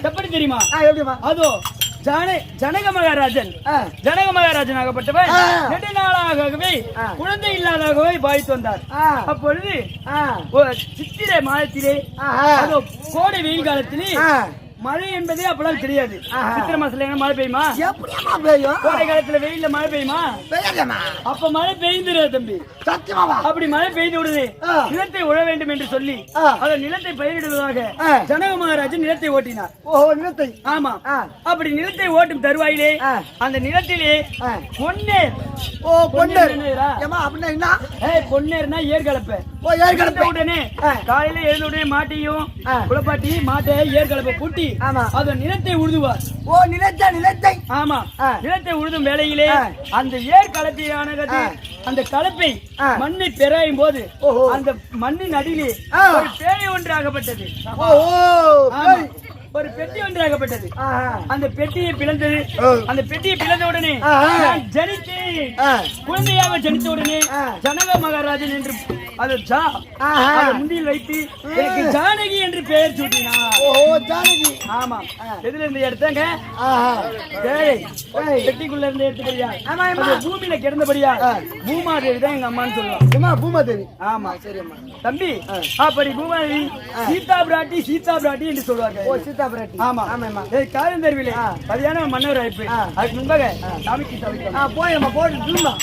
எப்படி தெரியுமா? அதோ ஜனக மகாராஜன் ஆகப்பட்டவர் நெடுநாளாகவே குழந்தை இல்லாதவே பாய்த்து வந்தார். அப்பொழுது சித்திரை மாதத்திலே கோடை வெயில் காலத்திலே மழை என்பதே அப்பெல்லாம் தெரியாது. சித்திரை மாசத்துல மழை பெய்யுமா? கோடை காலத்துல வெயில்ல மழை பெய்யுமா? அப்ப மழை பெய்ந்துருது தம்பி. அப்படி மழை பெய்து விடுது. நிலத்தை உழ வேண்டும் என்று சொல்லி அந்த நிலத்தை பயிரிடுவதாக ஜனக மகாராஜன் நிலத்தை ஓட்டினார். நிலத்தை ஆமா. அப்படி நிலத்தை ஓட்டும் தருவாயிலே அந்த நிலத்திலே பொன்னேர் பொன்னேர்னா ஏற்கலப்ப உடனே காலையில எழுந்த உடனே மாட்டையும் குளப்பாட்டி மாட்டை ஏற்கலப்ப பூட்டி அது நிலத்தை உழுதுவார். நிலத்தை ஆமா. நிலத்தை உழுதும் வேளையிலே அந்த ஏர் கலப்பையானது அந்த கலப்பை மண்ணை பெறாயும் போது அந்த மண்ணின் அடியிலே ஒரு பேழை ஒன்று ஆகப்பட்டது. ஒரு பெட்டி ஒன்றாகப்பட்டது. அந்த பெட்டியை பிளந்தது. அந்த பெட்டியை பிளந்த உடனே ஜனித்து குழந்தையாக ஜனித்த உடனே ஜனக மகாராஜன் என்று அதை முந்தியில் வைத்து எனக்கு ஜானகி என்று பெயர் சூட்டினார். ஜானகி ஆமா. எதுல இருந்து எடுத்தாங்க? பெட்டிக்குள்ள இருந்து எடுத்துக்கிறியா? பூமியில கிடந்தபடியா பூமாதேவி தான் எங்க அம்மான்னு சொல்லுவாங்க. பூமாதேவி ஆமா. சரி அம்மா. தம்பி அப்படி பூமாதேவி சீதா பிராட்டி என்று சொல்லுவாங்க. ஆமா ஆமா. காலம் தெருவிலே சரியான மன்னர் வாய்ப்பு. அதுக்கு முன்பாக சாமிக்கு போய் நம்ம போட்டு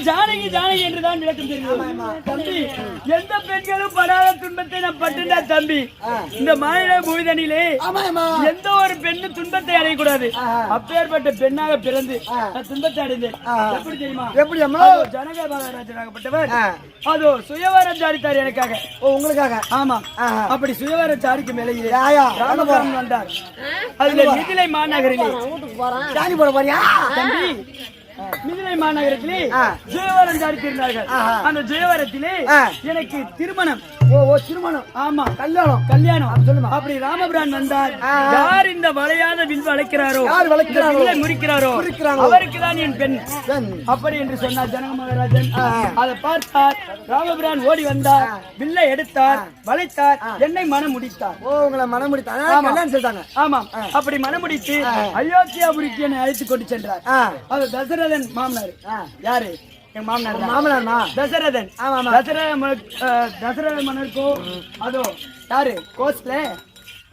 ஜானகி ஜானகி என்றுதான் விளக்கம் தெரியும் தம்பி. எந்த பெண்களும் படாத துன்பத்தை நான் பட்டுண்டா தம்பி. இந்த மாநில பூமிதனிலே எந்த ஒரு பெண்ணும் துன்பத்தை அடையக்கூடாது. அப்பேற்பட்ட பெண்ணாக பிறந்து துன்பத்தை அடைந்தேன். எப்படி தெரியுமா? எப்படி அம்மா? ஜனக மகாராஜனாகப்பட்டவர் அதோ சுயவரம் சாதித்தார் எனக்காக. உங்களுக்காக? ஆமா. அப்படி சுயவரம் சாதிக்கும் வேளையிலே ராமபுரம் வந்தார். அதுல மிதிலை மாநகரிலே சாணி போட போறியா தம்பி? மிதிலை மாநகரத்திலே ஜெயவரம் சாதித்திருந்தார்கள். அந்த ஜெயவரத்திலே எனக்கு திருமணம். திருமணம்? ஆமா, கல்யாணம். கல்யாணம் சொல்லுமா? அப்படி ராமபிரான் வந்தார். யார் இந்த வளையாத வில் வளைக்கிறாரோ, முறிக்கிறாரோ அவருக்கு தான் என் பெண் அப்படி என்று சொன்னார் ஜனக மகாராஜன். அதை பார்த்தார் ராமபிரான். ஓடி வந்தார், வில்லை எடுத்தார், வளைத்தார், என்னை மனம் முடித்தார். உங்களை மனம் முடித்தார்? ஆமா. அப்படி மனம் முடித்து அயோத்தியாபுரிக்கு என்னை அழைத்துக் கொண்டு சென்றார். அது தசரதன் மாமனார். யாரு? என் மாமனார். மாமனார்மா தசரதன். தசரத மன்னருக்கோ அதோ யாரு கோஸ்ல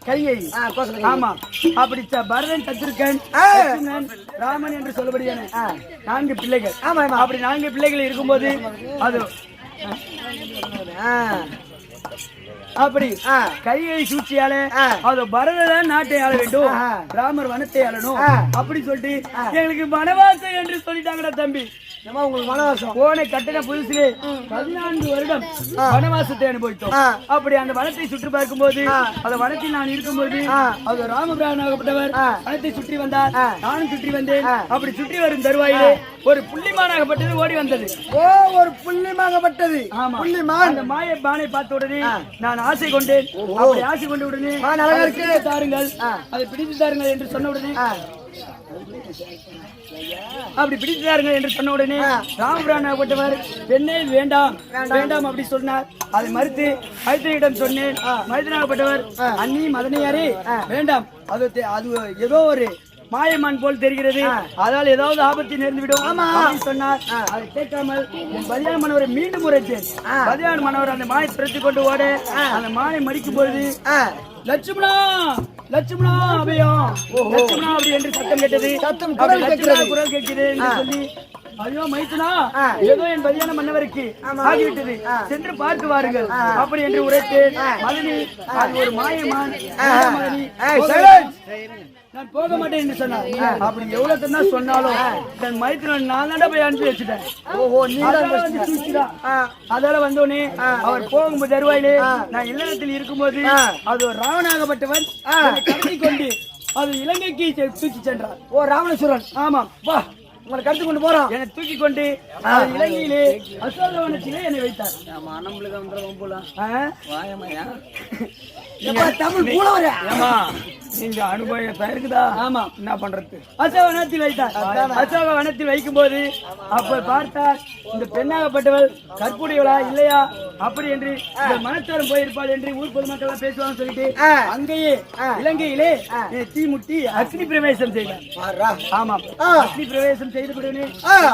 கையை. ஆமா. அப்படி பரதன், சத்ருகன், ராமன் என்று சொல்லப்படுகிற 4 பிள்ளைகள். ஆமா. அப்படி 4 பிள்ளைகள் இருக்கும்போது அது அப்படி கையை சூழ்ச்சியால அது பரதன் நாட்டை ஆள வேண்டும், ராமர் வனத்தை ஆளணும் அப்படி சொல்லிட்டு எங்களுக்கு வனவாசம் என்று சொல்லிட்டாங்கடா தம்பி. உங்களுக்கு வனவாசம் போன கட்டின புதுசிலே 14 வருடம் வனவாசத்தை அனுபவித்தோம். அப்படி அந்த வனத்தை சுற்றி பார்க்கும் போது அந்த வனத்தில் நான் இருக்கும்போது அது ராமபிரானாகப்பட்டவர் வனத்தை சுற்றி வந்தார். நானும் சுற்றி வந்தேன். அப்படி சுற்றி வரும் தருவாயிலே ஒரு புள்ளிமானாகப்பட்டது ஓடி வந்தது. ஒரு புள்ளிமாகப்பட்டது. ஆமா. அந்த மாய பானை பார்த்த உடனே நான் ஆசை கொண்டேன். அப்படி ஆசை கொண்ட உடனே அழகா இருக்கு தாருங்கள், அதை பிடித்து தாருங்கள் என்று சொன்ன உடனே அப்படி பிடித்தார்கள் என்று சொன்ன உடனே ராமபிரானாகப்பட்டவர் பெண்ணே வேண்டாம் வேண்டாம் அப்படி சொன்னார். அதை மறுத்து மைத்திரியிடம் சொன்னேன். மைத்திரனாகப்பட்டவர் அண்ணி மதனையாரே வேண்டாம், அது ஏதோ ஒரு மாயமான் போல் தெரிகிறது, அதால் ஏதாவது ஆபத்து நேர்ந்து விடும் சொன்னார். அதை கேட்காமல் பதியான மன்னவரை மீண்டும் உரைத்தேன். பதியான மன்னவர் அந்த மாயை துரத்தி கொண்டு ஓட அந்த மாயை மடிக்கும் பொழுது லட்சுமணா லட்சுமணா அபயம் லட்சுமணா அப்படி என்று சத்தம் கேட்டது. குரல் கேட்கிறது என்று சொல்லி ஐயோ மைத்துனா ஏதோ என் பதியான மன்னவருக்கு ஆகிவிட்டது, சென்று பார்த்து வாருங்கள் அப்படி என்று உரைத்தேன். மதனி அது ஒரு மாயமான், நான் போக மாட்டேன் என்று சொன்னார். அப்படி எவ்வளவு சொன்னா சொன்னாலும் தன் மைத்திரன் நான் தான் போய் அனுப்பி வச்சுட்டேன். அதால வந்தோடனே அவர் போகும்போது தருவாயிலே நான் இல்லத்தில் இருக்கும்போது அது ஒரு ராவணாகப்பட்டவன் கடத்தி கொண்டு அது இலங்கைக்கு தூக்கி சென்றார். ராவணேஸ்வரன். ஆமாம். வா உங்களை கடத்தி கொண்டு போறோம். என்னை தூக்கி கொண்டு இலங்கையிலே அசோகவனத்திலே என்னை வைத்தார். தமிழ் கூலவரே நீங்க அனுபவம் இருக்குதா? ஆமா. என்ன பண்றது? அசோகவனத்தில் வைத்தார். அசோகவனத்தில் வைக்கும் போது அப்ப பார்த்தார் இந்த பெண்ணாகப்பட்டவள் கற்புடையவளா இல்லையா அப்படி என்று மனத்தோரம் போயிருப்பாள் என்று ஊர் பொதுமக்கள் பேசுவாங்க சொல்லிட்டு அங்கேயே இலங்கையிலே தீ முட்டி அக்னி பிரவேசம் செய்தார். ஆமா. அக்னி பிரவேசம் செய்தவுடனே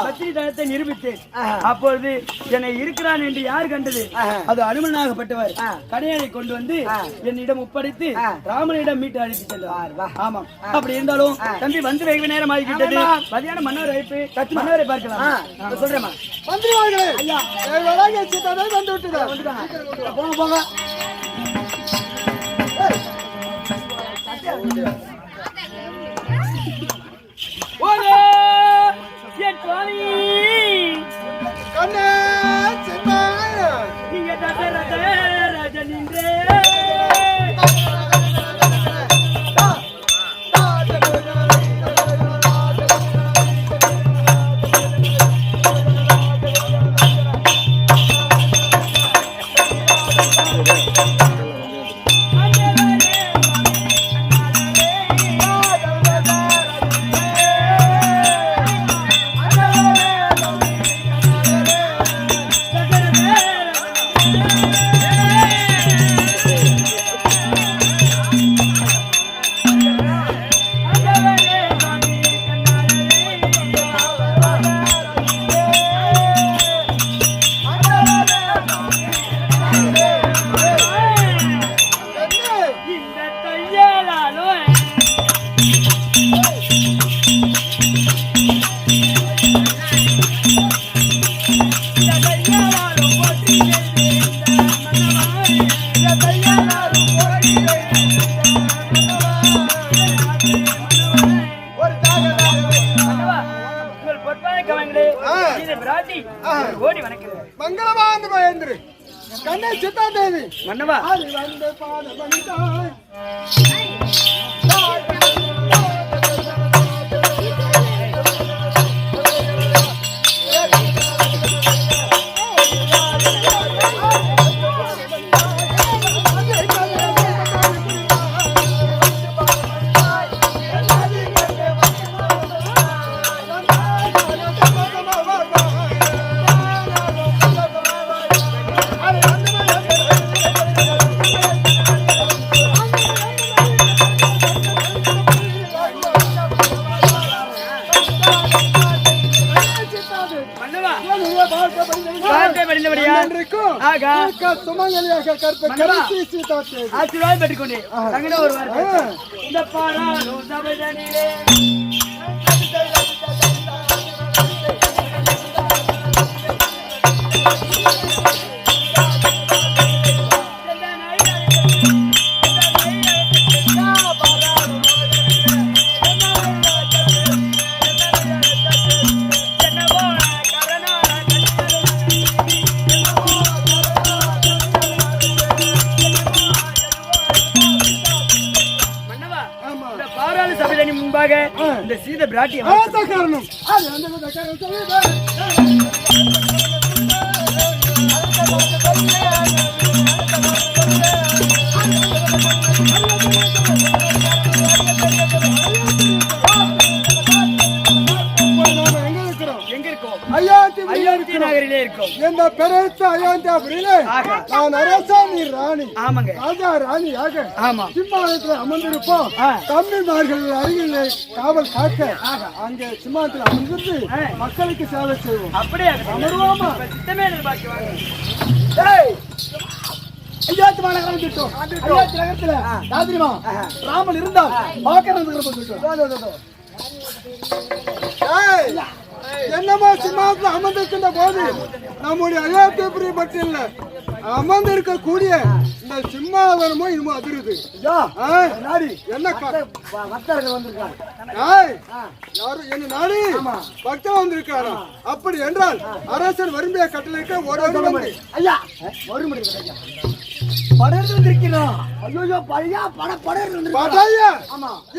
பத்திரி தளத்தை நிரூபித்தேன். அப்பொழுது என்னை இருக்கிறான் என்று யார் கண்டது? அது அனுமனாகப்பட்டவர் கடையனை கொண்டு வந்து என்னிடம் ஒப்படைத்து ராமனிடம் மீட்டு அழைத்து சென்றார். ஆமாம். அப்படி இருந்தாலும் தம்பி வந்து வெகு நேரம் ஆகிவிட்டது. மதியான மன்னர் வைப்பு மன்னரை பார்க்கலாம் சொல்றேன். மந்திரிவார்களே ஐயா வந்து விட்டு போங்க போங்க. கோடி வணக்கம். மங்களவான் மகேந்திர கண்ணை சித்தா தேவி மன்னவா வந்து பாத பண்ணிட்டாய். ஆசீர்வாதம் பெற்றுக்கொண்டே ஒரு இந்த பாராளோ சபைதனிலே இந்த சீத பிராட்டி காரணம் அயோத்தி நகரிலே இருக்கும். இந்த பெருத்த அயோத்தியாபுரியிலே நான் அரசா நீ ராணி. ஆமாங்க. ராஜா ராணியாக ஆமா சிம்மாசனத்தில் அமர்ந்திருப்போம். தம்பிமார்கள் அருகில் காவல் காக்க அங்கே சிம்மாசனத்தில் அமர்ந்து மக்களுக்கு சேவை செய்வோம். அப்படியே அமர்வாமா சித்தமே எதிர்பார்க்குவாங்க. அயோத்தி மாநகரம் திட்டம். அயோத்தி நகரத்துல ராஜிமா ராமன் இருந்தால் பார்க்க என்னமா சிம்மாசனத்தில் அமர்ந்திருக்கின்ற போது நம்முடைய அயோத்தியபுரி மட்டும் இல்ல அமர்ந்திருக்கக்கூடிய இந்த சிம்மாசனமும் இன்னும் அதிருது. என்ன யாரும் என்ன நாடு பக்தர் வந்திருக்காரா? அப்படி என்றால் அரசன் வரும்பிய கட்டளைக்கு ஒரு ஐயா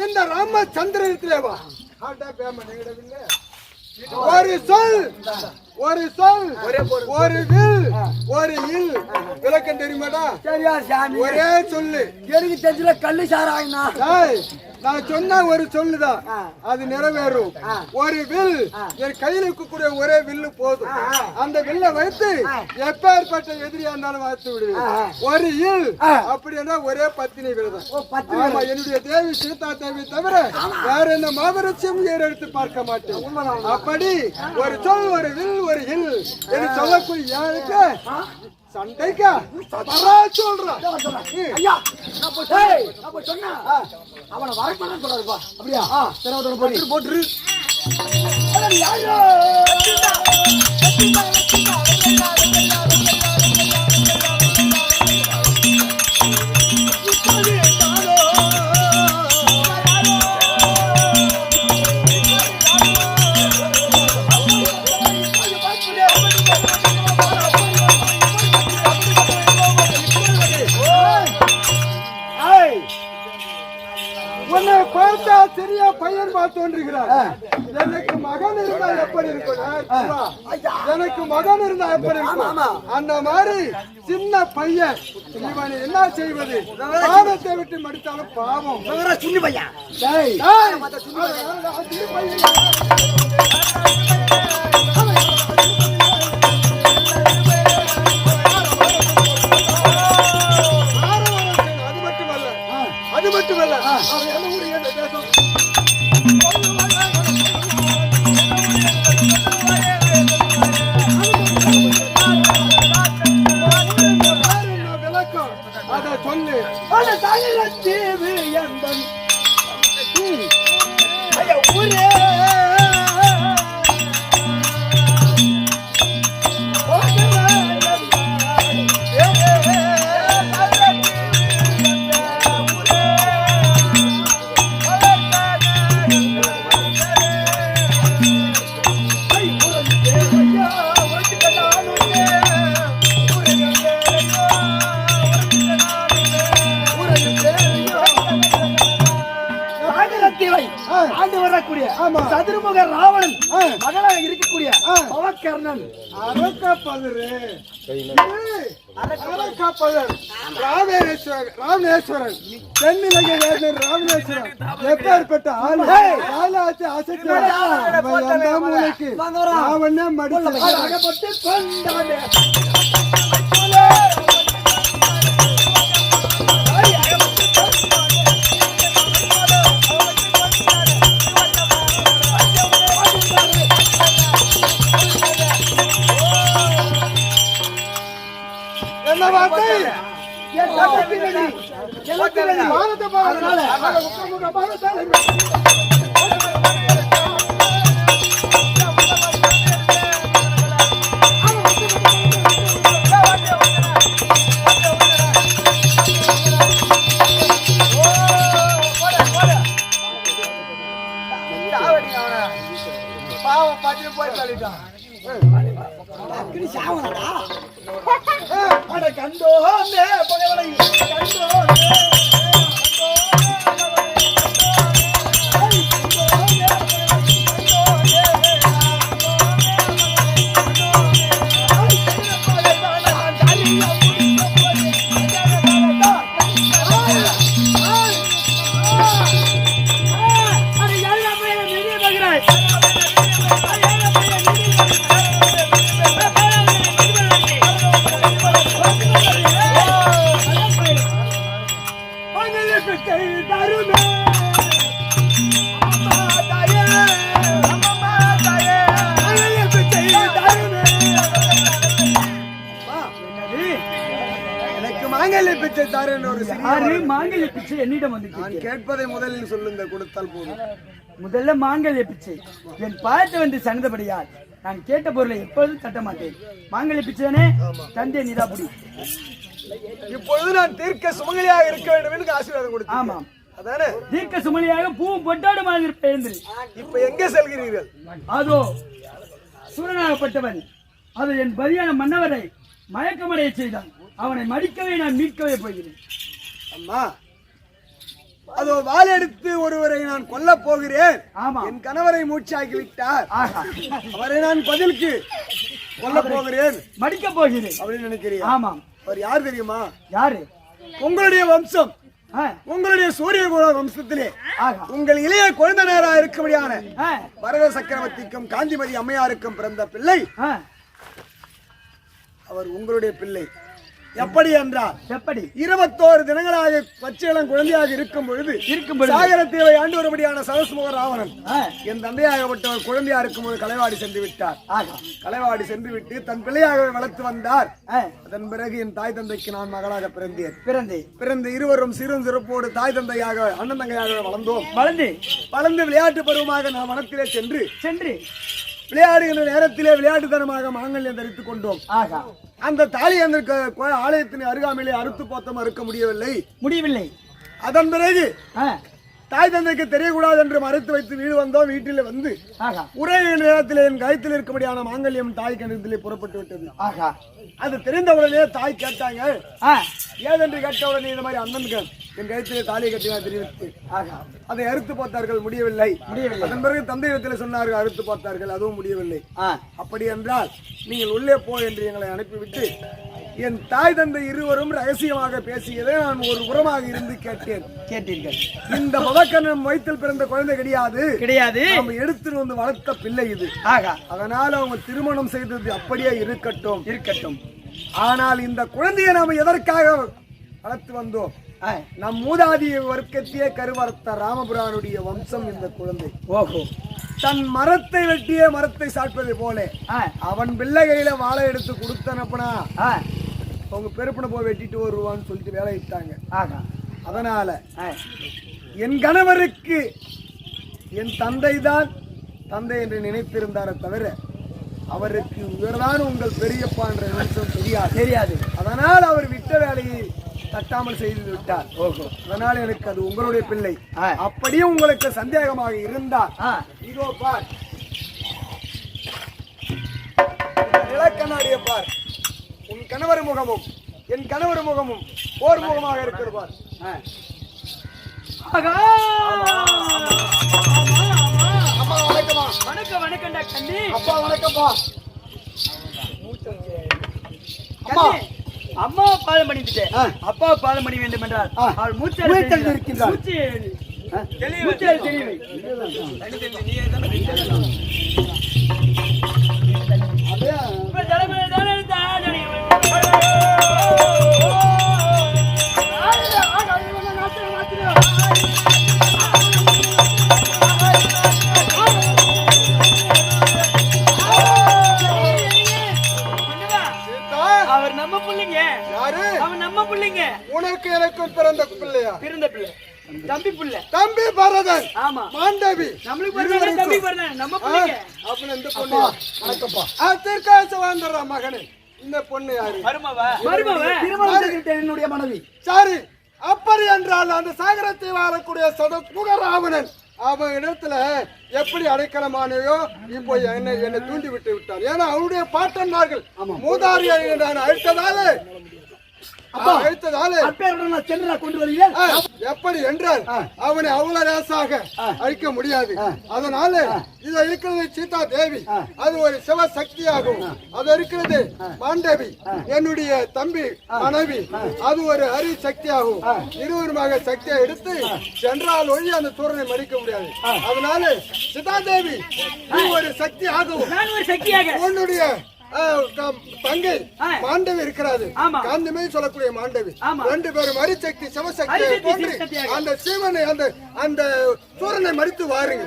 இந்த ராமச்சந்திரத்திலேவா ஒரு சொல் ஒரு சொல் ஒரு வில் ஒரு இல் விளக்கம் தெரியுமாடா? ஒரே சொல்லு எனக்கு தெரிஞ்சல கள்ளு சாராயினா நான் சொன்ன ஒரு சொல்லுதான் அது நிறைவேறும். ஒரு வில் என் கையில் இருக்கக்கூடிய ஒரே வில்லு போதும். அந்த வில்லை வைத்து எப்பேற்பட்ட எதிரியா இருந்தாலும் வாழ்த்து விடுவேன். ஒரு இல் அப்படி என்ன ஒரே பத்தினி விரதம். ஆமா, என்னுடைய தேவி சீதா தேவி தவிர வேற என்ன மாபரட்சியம் எடுத்து பார்க்க மாட்டேன். அப்படி ஒரு சொல் ஒரு வில் ஒரு இல் என்று சொல்லக்கூடிய யாருக்கு சண்டைக்கா சொல்றான். அவனை வரப்பட சொல்றாருப்பா. அப்படியா? போட்டுரு. உன்னை பார்த்தா சிறிய பையன் தோன்றுகிறார். எனக்கு மகன் இருந்தா எப்படி இருக்கும்? எனக்கு மகன் இருந்தா எப்படி இருக்கும்? அந்த மாதிரி சின்ன பையன் இவனை என்ன செய்வது? பாவத்தை விட்டு மடித்தாலும் பாவம். சின்ன பையன் அது மட்டுமல்ல விளக்கம் அதை சொல்லு. தீவு எந்தன் ஊரே சதுர்முக ராவணன் மகளாக இருக்கக்கூடிய பவகர்ணன் ராமேஸ்வரன் தென்னிலங்கை ராமேஸ்வரன் எப்பேற்பட்ட ஆளு மூளைக்கு ராவணே மடித்து கொண்டாடு. என்ன வார்த்தை? பாவம் பாட்டு போய் சொல்லிட்டான். கண்டோ பகவனை கண்டோ மாங்கல்ய பிச்சை என்னிடம் வந்து நான் கேட்பதை முதலில் சொல்லுங்க, கொடுத்தால் போதும். முதல்ல மாங்கல்ய பிச்சை என் பார்த்து வந்து சன்னதபடியால் நான் கேட்ட பொருளை எப்பொழுதும் தட்ட மாட்டேன். மாங்கல்ய பிச்சைனே தந்தை நிராபுடி. இப்பொழுது நான் தீர்க்க சுமங்கலியாக இருக்க வேண்டும் என்று ஆசீர்வாதம் கொடுத்தேன். ஆமாம், அதானே தீர்க்க சுமங்கலியாக பூவும் பொட்டாடுமாக இருப்பேன். இப்ப எங்கே செல்கிறீர்கள்? அதோ சூரனாகப்பட்டவன் அது என் பதியான மன்னவரை மயக்கமடைய செய்தான். அவனை மடிக்கவே நான் மீட்கவே போகிறேன். அம்மா, அதோ வாள் எடுத்து ஒருவரை நான் கொல்ல போகிறேன். ஆமா, என் கணவரை மூச்சாக்கி விட்டார். அவரை நான் பதிலுக்கு கொல்ல போகிறேன், மடிக்க போகிறேன் அப்படின்னு நினைக்கிறேன். ஆமாம், அவர் யார் தெரியுமா? யாரு? உங்களுடைய வம்சம், உங்களுடைய சூரியகுல வம்சத்திலே உங்கள் இளைய குழந்தையராக இருக்கபடியான பரத சக்கரவர்த்திக்கும் காந்திமதி அம்மையாருக்கும் பிறந்த பிள்ளை அவர் உங்களுடைய பிள்ளை. எப்படி என்றால், எப்படி 21 தினங்களாக பச்சையிளம் குழந்தையாக இருக்கும் பொழுது சாகரத்தேவை ஆண்டு வரும்படியான சரஸ்முக ராவணன் என் தந்தையாகப்பட்டவர் குழந்தையா இருக்கும்போது கலைவாடி சென்று விட்டார். கலைவாடி சென்று விட்டு தன் பிள்ளையாக வளர்த்து வந்தார். அதன் பிறகு என் தாய் தந்தைக்கு நான் மகளாக பிறந்து இருவரும் சிறும் சிறப்போடு தாய் தந்தையாக அண்ணன் தங்கையாக வளர்ந்தோம். வளர்ந்து விளையாட்டு பருவமாக நான் வனத்திலே சென்று விளையாடுகின்ற நேரத்திலே விளையாட்டுத்தனமாக மாங்கல்யம் தரித்துக் கொண்டோம். அந்த தாலி அந்த ஆலயத்தின் அருகாமையிலே அறுத்து போத்தம் அறுக்க முடியவில்லை. அதன் பிறகு தாய் தந்தைக்கு தெரியக்கூடாது என்று மறைத்து வைத்து வீடு வந்தோம். வீட்டில் வந்து உரை நேரத்தில் என் கழுத்தில் இருக்கபடியான மாங்கல்யம் தாய் கிணத்திலே புறப்பட்டு விட்டது. அது தெரிந்த உடனே தாய் கேட்டாங்க, ஏதென்று கேட்டவுடனே இந்த மாதிரி அண்ணனுக்கு என் கழுத்திலே தாலியை கட்டினா தெரிவித்து அதை அறுத்து பார்த்தார்கள், முடியவில்லை. அதன் பிறகு தந்தையிடத்தில் சொன்னார்கள், அறுத்து பார்த்தார்கள், அதுவும் முடியவில்லை. அப்படி என்றால் நீங்கள் உள்ளே போ என்று எங்களை அனுப்பிவிட்டு என் தாய் தந்தை இருவரும் ரகசியமாக பேசியதை நான் ஒரு புறமாக இருந்து கேட்டீர்கள். இந்த பவக்கண்ணன் வயிற்றில் பிறந்த குழந்தை கிடையாது, நம்ம எடுத்துட்டு வந்து வளர்த்த பிள்ளை இது. அதனால அவங்க திருமணம் செய்தது அப்படியே இருக்கட்டும். ஆனால் இந்த குழந்தையை நாம எதற்காக வளர்த்து வந்தோம்? நம் மூதாதிய வர்க்கத்தையே கருவறுத்த ராமபுரானுடைய வம்சம் இந்த குழந்தை. தன் மரத்தை வெட்டிய மரத்தை சாட்பது போல அவன் பிள்ளை கையில வாழை எடுத்து கொடுத்தனப்பனா அவங்க பெருப்பனை போய் வெட்டிட்டு வருவான்னு சொல்லிட்டு வேலை இட்டாங்க. அதனால என் கணவருக்கு என் தந்தை என்று நினைத்திருந்தார தவிர அவருக்கு இவர்தான் உங்கள் பெரியப்பா என்ற நிமிஷம் தெரியாது. அதனால் அவர் விட்ட வேலையை தட்டாமல் செய்து விட்டார். அதனால் எனக்கு அது உங்களுடைய பிள்ளை. அப்படியே உங்களுக்கு சந்தேகமாக இருந்தால் இதோ பார், இலக்கண்ணாடிய பார். உன் கணவர் முகமும் என் கணவர் முகமும் போர் முகமாக இருக்கிற பார். அம்மா வணக்கம். வணக்கம் வணக்கம்டா கண்ணி. அப்பா வணக்கம்ப்பா. அம்மா அம்மா பாதம் பண்ணிட்டேன். அப்பா பாதம் பண்ண வேண்டும் என்றால் அவள் மூச்சல் இருக்கின்றாள். மூச்சல் தெளிவை அவர் நம்ம பிள்ளைங்க. யாரு? அவன் நம்ம பிள்ளைங்க. உனக்கு எனக்கும் பிறந்த பிள்ளையா? பிறந்த பிள்ளை, தம்பி பிள்ளை. தம்பி பரதன். ஆமா, மாண்டவி. நம்மளுக்கு பிறந்த தம்பி பரதன் நம்ம பிள்ளைங்க. அப்ப இந்த பொண்ணு வணக்கம்ப்பா. திருக்காசு வாழ்ந்துற மகனே. இந்த பொண்ணு யாரு? மருமவ. திருமணம் என்னுடைய மனைவி. சரி, அப்படி என்றால் அந்த சாகரத்தை வாழக்கூடிய சதமுக ராவணன் அவன் இடத்துல எப்படி அடைக்கலமானையோ இப்போ என்னை தூண்டி விட்டு விட்டார். ஏன்னா அவருடைய பாட்டன்மார்கள் மூதாரியை நான் அழைத்ததாலே எப்படி என்றால் அவனை அவ்வளவு லேசாக அழிக்க முடியாது. அதனால இது இருக்கிறது சீதா தேவி, அது ஒரு சிவசக்தியாகும். அது இருக்கிறது மாண்டவி என்னுடைய தம்பி மனைவி, அது ஒரு ஹரி சக்தியாகும். இருவருமாக சக்தியை எடுத்து சென்றால் ஒழி அந்த சூரனை மடிக்க முடியாது. அதனால சீதா தேவி நீ ஒரு சக்தி ஆகும். உன்னுடைய தங்கை மாண்டவி இருக்கிறாரு, காந்தமே சொல்லக்கூடிய மாண்டவி. ரெண்டு பேரும் மரிசக்தி சிவசக்தியை போன்று அந்த சிவனை அந்த சூரனை மறித்து வாருங்க.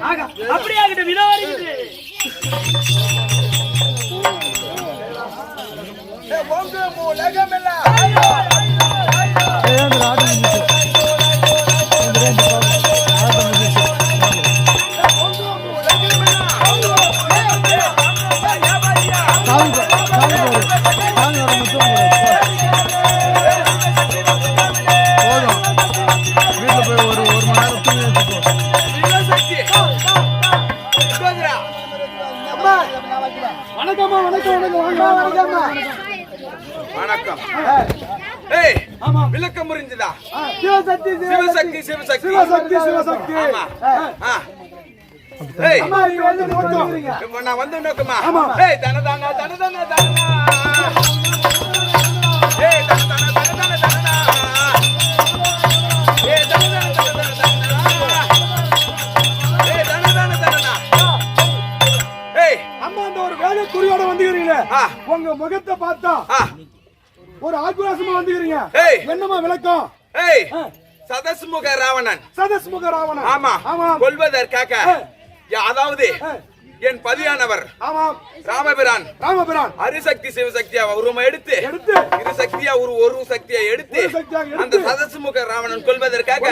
வணக்கம். விளக்கம் புரிஞ்சுதா? சிவசக்தி சிவசக்தி சிவசக்தி சிவசக்தி. நான் வந்து நோக்கமா தன தான தன தான தான குறியோட வந்துக்கிறீங்க. உங்க முகத்தை பார்த்தா ஒரு ஆக்ரோஷமா வந்துக்கிறீங்க. என்னமா விளக்கம்? சதஸ்முக ராவணன். சதஸ்முக ராவணன். ஆமா, கொல்வதற்காக, அதாவது என் பதியானவர் ராமபிரான் ஹரிசக்தி சிவசக்தியா உருவம் எடுத்து இருசக்தியா ஒரு சக்தியை எடுத்து அந்த சதஸ்முக ராவணன் கொல்வதற்காக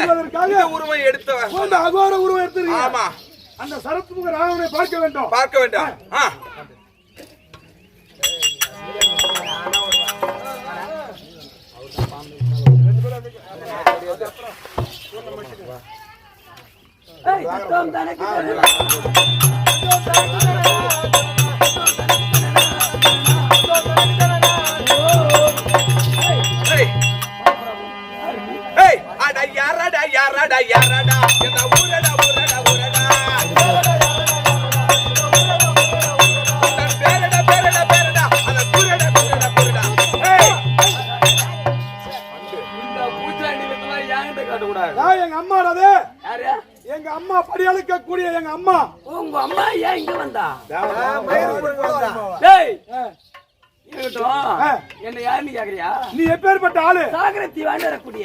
உருவம் எடுத்த அகோர உருவம் எடுத்து. ஆமா, அந்த சரத்முக ராவணனை பார்க்க வேண்டும். பார்க்க வேண்டும். யாரடா யாரடா யாரடா இந்த ஊரடா ஊரடா ஊரடா பேரடா பேரடா பேரடா அந்த ஊரடா ஊரடா ஊரடா. இந்த பூச்சாண்டில யாங்கிட்ட காட்ட கூடாது. எங்க அம்மாடா. யாரு? எங்க அம்மா படியலுக்க கூடிய எங்க அம்மா. உங்க அம்மா ஏன் இங்க வந்தா? என்ன யாருன்னு கேக்குறியா? நீ எப்பேற்பட்ட ஆளு? சாகரத்தி வாழ்ந்து வரக்கூடிய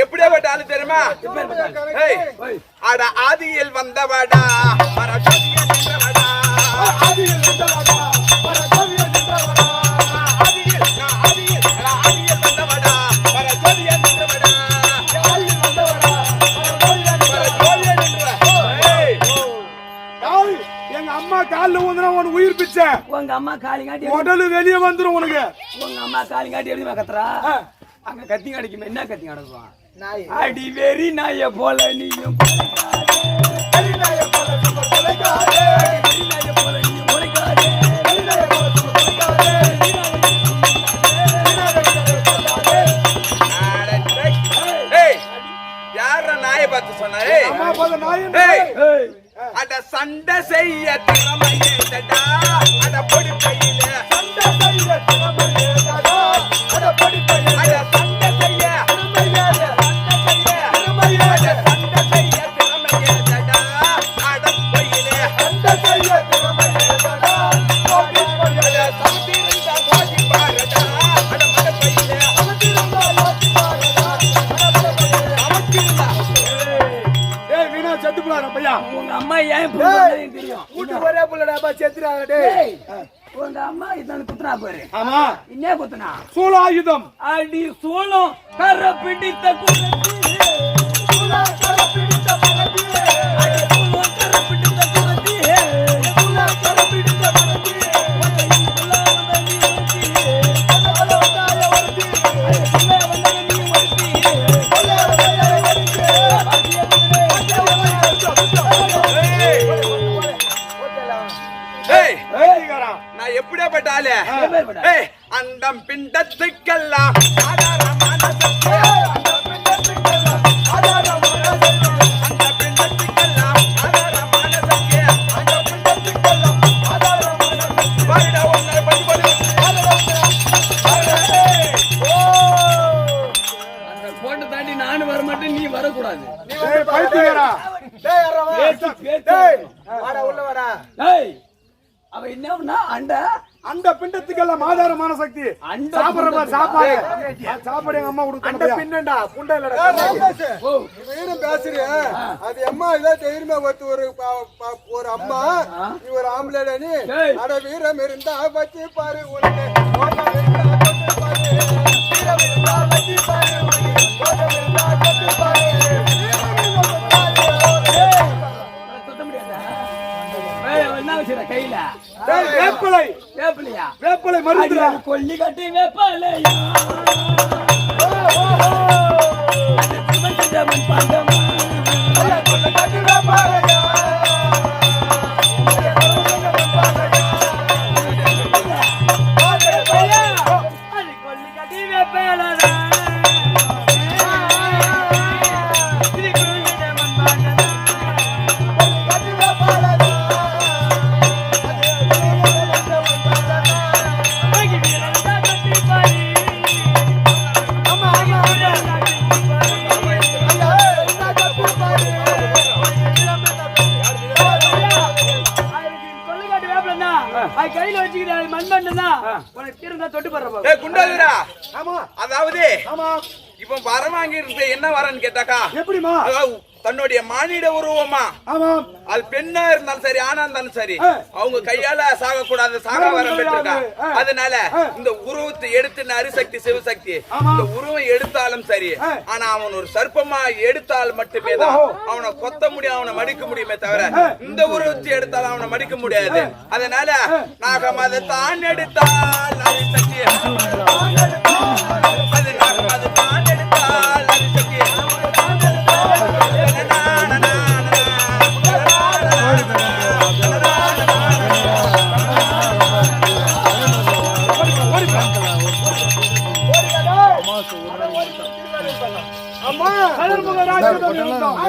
எப்படியாப்பட்ட ஆளு தெரியுமா? ஆதியில் வந்தவடா பரஜோதியில் நின்றவடா. ஆதியில் வந்தவடா பரஜோதியில் நின்றவடா. ஆதியில் வந்தவடா பரஜோதியில் நின்றவடா. ஆதியில் வந்தவடா பரஜோதியில் நின்றவடா. எங்க அம்மா காலில் ஊதுனா உனக்கு உயிர் பிச்சை. உங்க அம்மா காலி காட்டி உடலு வெளியே வந்துரும் உனக்கு. உங்க அம்மா காலி காட்டி எழுதி கத்துறா. அங்க கத்தி கிடைக்கும். என்ன கத்தி கிடக்கும்? அடி வெறி நாய போல நீயும் சண்டை செய்ய திறமையேடா அட பொடி பையிலே சண்டை செய்ய திறமையேடா அட பொடி பையிலே அட சண்டை செய்ய திறமையேடா சண்டை செய்ய திறமையேடா அட பையிலே சண்டை செய்ய திறமையேடா பொடி பையிலே சந்திரந்த கோடி பாரடா அட மட பையிலே சந்திரந்த கோடி பாரடா அட பையிலே அமக்கிருந்தா ஏய் வீணா செத்து போறாரு பையா உங்க அம்மா ஏன் புள்ளன்னு தெரியும். கூட்டு ஒரே புள்ளடாப்பா செத்துறாங்க டேய். டேய், உங்க அம்மா இதான் குத்துனா பாரு. ஆமா என்ன குத்துனா? சூலாயுதம் அடி சூளம் கர பிடித்த குலத்தி. சூளம் கர பிடித்த குலத்தி. அடி சூளம் கர பிடித்த குலத்தி. சூளம் கர பிடித்த குலத்தி. உன்னை வந்த நீ ஒருத்தி. வந்தாய ஒருத்தி. அடி சும்மா வந்த நீ ஒருத்தி. ஏய் நான் எப்படியாப்பட்ட ஆளு ஏய் அண்டம் பிண்டத்துக்கெல்லாம் ஆதாரமான சக்தி அண்டம் பிண்டத்துக்கெல்லாம் ஆதாரமான சக்தி அண்டம் பிண்டத்துக்கெல்லாம் ஆதாரமான சக்தி அண்டம் பிண்டத்துக்கெல்லாம் ஆதாரமான சக்தி வாடா உன்னை படி அந்த கோட்டை தாண்டி நானும் வர மாட்டேன், நீ வரக்கூடாது. டேய் பைத்தியக்காரா. டேய் யாரவா? டேய் வாடா உள்ள வாடா. டேய், அவ என்னன்னா அண்ட அந்த பிண்டத்துக்கெல்லாம் ஆதாரமான சக்தி அண்ட சாப்பிடுறப்ப சாப்பாடு சாப்பாடு எங்க அம்மா அந்த கொடுத்தாங்க பின்னண்டா புண்டை இல்லடா. ஓ இவனும் பேசுறியா? அது அம்மா இதே தைரியமா ஒருத்த ஒரு அம்மா நீ ஒரு ஆம்பளை நீ டேய். அட வீரம் இருந்தா வச்சு பாரு உனக்கு கோபம் இருந்தா தொட்டு பாரு வீரம் இருந்தா வச்சு பாரு உனக்கு கோபம் இருந்தா தொட்டு பாரு வீரம் இருந்தா சுத்த முடியாதா? ஏய், என்ன வச்சிர கையில? டேய், வேப்பிலை வேப்பிலையா? வேப்பிலை மருந்துடா அடி கொல்லி கட்டி வேப்பாலையா? அது சிவசிதமன் பாண்டமா? கொல்ல கட்டி வேப்பாலையா? அது கொல்லி கட்டி வேப்பாலடா. இது சிவசிதமன் பாண்டமா? கட்டி வேப்பாலையா? ஆகி வீரந்தா கட்டி பாரி. அம்மா அம்மா வீரந்தா கட்டி பாரி. ஐயா கட்டி பாரு கொல்லிக்காட்டு வேப்பலன்னா, அது கையில வச்சுக்கிட்டு அது மண்மண்ணுன்னா, உனக்கு தீர்ந்தா தொட்டு போடுறப்ப. ஏய் குண்டாதுடா ஆமா அதாவது ஆமா இப்ப வரம் வாங்கி இருந்து என்ன வரன்னு கேட்டாக்கா எப்படிமா அதாவது தன்னுடைய மானிட உருவமா ஆமா அது பெண்ணா இருந்தாலும் சரி ஆனா இருந்தாலும் சரி அவங்க கையால சாக கூடாது சாக வரம் பெற்றிருக்கா அதனால இந்த உருவத்தை எடுத்து அரிசக்தி சிவசக்தி இந்த உருவம் எடுத்தாலும் சரி ஆனா அவன் ஒரு சர்ப்பமா எடுத்தால் மட்டுமே தான் அவனை கொத்த முடியும் அவனை மடிக்க முடியுமே தவிர இந்த உருவத்தை எடுத்தால் அவனை மடிக்க முடியாது அதனால நாகம் அதை தான் எடுத்தால் அரிசக்தி அது நாகம் அது தான் எடுத்தால் அரிசக்தி அம்மா கதிர்முக ராஜ்யம் இருந்தோம்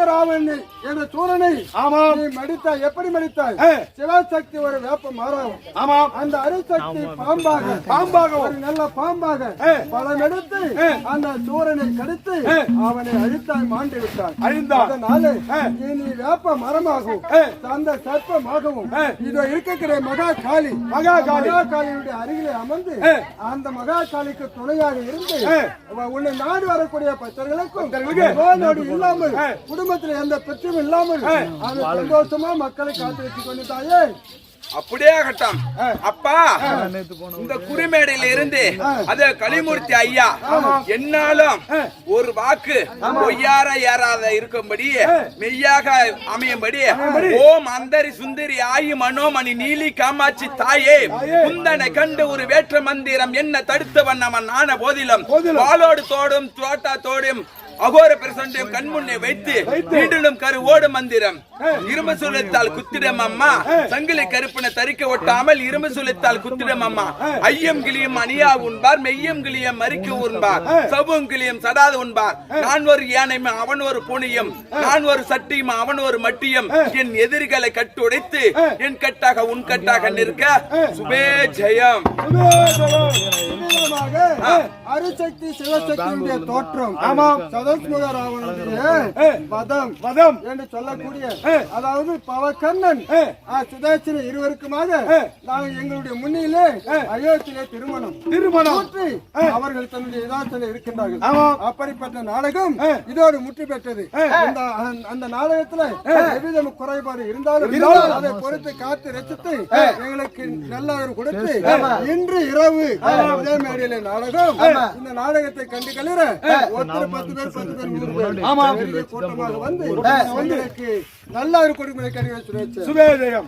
ராவணனை என்ற சூரனை நீ மடித்தாய் எப்படி மடித்தாய் சிவசக்தி ஒரு வேப்ப மாறாகும் ஆமா அந்த அரிசக்தி பாம்பாக ஒரு நல்ல பாம்பாக பலம் எடுத்து அந்த சூரனை கடித்து அவனை அழித்தாய் மாண்டு விட்டான் அதனால இனி வேப்ப மரமாகவும் அந்த சர்ப்பமாகவும் இதோ இருக்கக்கூடிய மகா காளியுடைய அருகிலே அமர்ந்து அந்த மகா காளிக்கு துணையாக இருந்து உன்னை நாடு வரக்கூடிய பக்தர்களுக்கும் நோடு இல்லாமல் குடும்பத்தில் எந்த பிரச்சனையும் இல்லாமல் அது சந்தோஷமா மக்களை காத்து வச்சு கொண்டு தாயே அப்படியே ஆகட்டும். அப்பா, இந்த குறிமேடையில இருந்து அதே கலிமூர்த்தி ஐயா என்னாலும் ஒரு வாக்கு பொய்யார ஏறாத இருக்கும்படி மெய்யாக அமையும்படி ஓம் அந்தரி சுந்தரி ஆயி மனோமணி நீலி காமாட்சி தாயே குந்தனை கண்டு ஒரு வேற்ற மந்திரம் என்ன தடுத்து வண்ணவன் ஆன போதிலும் வாளோடு தோடும் தோட்டா தோடும் அகோர பிரசண்டம் கண்முன்னே வைத்து வீடிலும் கரு ஓடு மந்திரம் இரும்பு சுழத்தால் குத்திடம் அம்மா சங்கிலி கருப்பின தரிக்க ஒட்டாமல் இரும்பு சுழத்தால் குத்திடம் அம்மா ஐயம் கிளியம் அணியா உண்பார் மெய்யம் கிளியம் மறிக்க உண்பார் சவும் கிளியம் சடாது உண்பார் நான் ஒரு யானையும் அவன் ஒரு பூனியும் நான் ஒரு சட்டியும் அவன் ஒரு மட்டியும் என் எதிரிகளை கட்டுடைத்து என் கட்டாக உன் கட்டாக நிற்க சுபே ஜெயம். அரிசக்தி சிவசக்தியுடைய தோற்றம் சதஸ்முக ராவணனுடைய வதம் என்று சொல்லக்கூடிய அதாவது பவகண்ணன் சுதேசன இருவருக்குமாக நாங்கள் எங்களுடைய முன்னிலே அயோத்தியிலே திருமணம் அவர்கள் தன்னுடைய இதாசனை இருக்கின்றார்கள். அப்படிப்பட்ட நாடகம் இதோடு முற்று பெற்றது. அந்த நாடகத்துல எவ்வித குறைபாடு இருந்தாலும் அதை பொறுத்து காத்து ரசித்து எங்களுக்கு நல்ல கொடுத்து இன்று இரவு அதே மேடையில நாடகம் இந்த நாடகத்தை கண்டு கலிற ஒருத்தர் 10 பேர் 100 பேர் கூட்டமாக வந்து நல்ல ஒரு கொடுமை கடிதம் சுபேஜயம்.